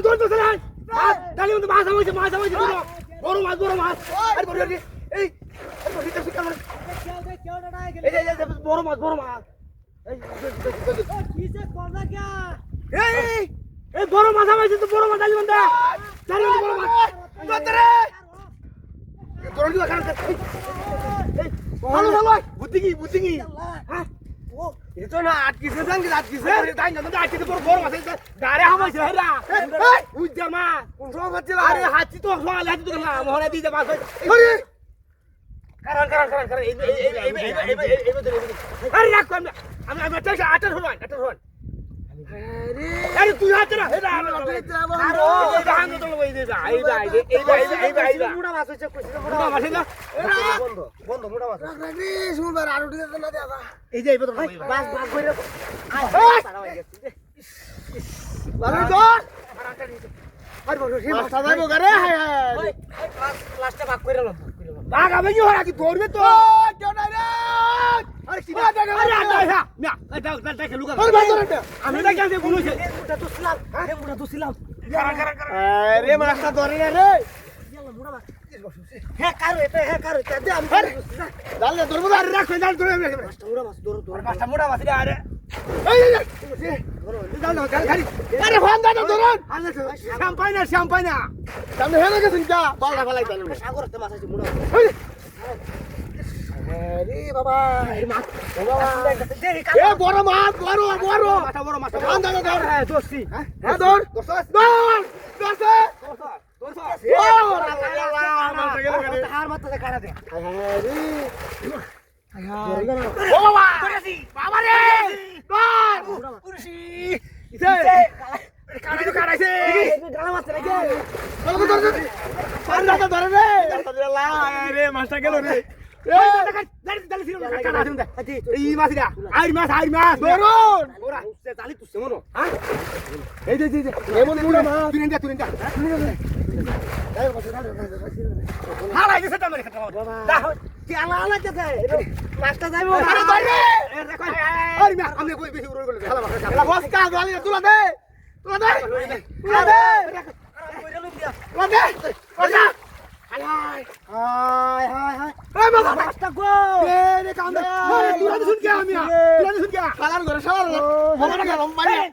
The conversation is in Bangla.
ধর তো স্যার তাহলে কিন্তু মাছ হইছে বড় মাছ আরে বড় এই বড় এটা শিকার মানে এই বড় মাছ এই কিসে করনা क्या এই বড় মাছ হইছে তো বড় মাছ আলি বন্ধা জানি বড় মাছ তোরে তোর কি খান ভালো বুদ্ধি কি হ্যাঁ ও এটা না আটকিছে দাই না আটকিছে বড় মাছ গারে হামাইছে হেরা ওই জামা কোন সময় হচ্ছিল আরে হাতি তো সকালে হাতি তো না মহনে দিয়ে মাছ আরে কারণ এই আরে রাখ আমি চাইছি আটার হল আরে তুই হাতে না হেরা আরে দাহান তো লই দে এই মুড়া মাছ হইছে কইছে মুড়া মাছ না বন্ধ মুড়া মাছ রাখনি শুনবার আর উঠে না দেবা এই যে এইবার বাস কইরা তারা হই গেছে ভালো তো আর বড় সে মাছ দাইবো গারে ওই লাস্টে ভাগ কইরা লম ভাগ আবে কি হরা কি ধরবে তো কেউ নাই রে আরে কি আরে আটা মিয়া দাও দেখে লুকা আমি দেখে গুনুছে মুড়া তো ছিলাম কারণ আরে মাছটা ধরে না রে মুড়া মাছ হ্যাঁ কারো এটা দে আমি ডাল না ধরবো আরে রাখ ডাল ধরে মুড়া মাছ ধর মাছটা মুড়া মাছ রে আরে এই ধরো ডাল না খালি আরে ফোন দাও ধরুন আরে শ্যাম্পাই না সামনে হেলে গেছেন কা বালটা ফলাই দিলাম সাগরতে মাছ আছে মুড়া আরে বাবা এই মাছ এ বড় মাছ বড় মাছ ফোন দাও ধর হ্যাঁ দোস্তি হ্যাঁ ধর হার মাথা কাটা দে বাবা রে মাছটা গেল রে মাছটা যাইবো তুলা দে মাছটা গো রে কান্দে তুই শুন কে আমি তুই শুন কে শালার ঘরে শালার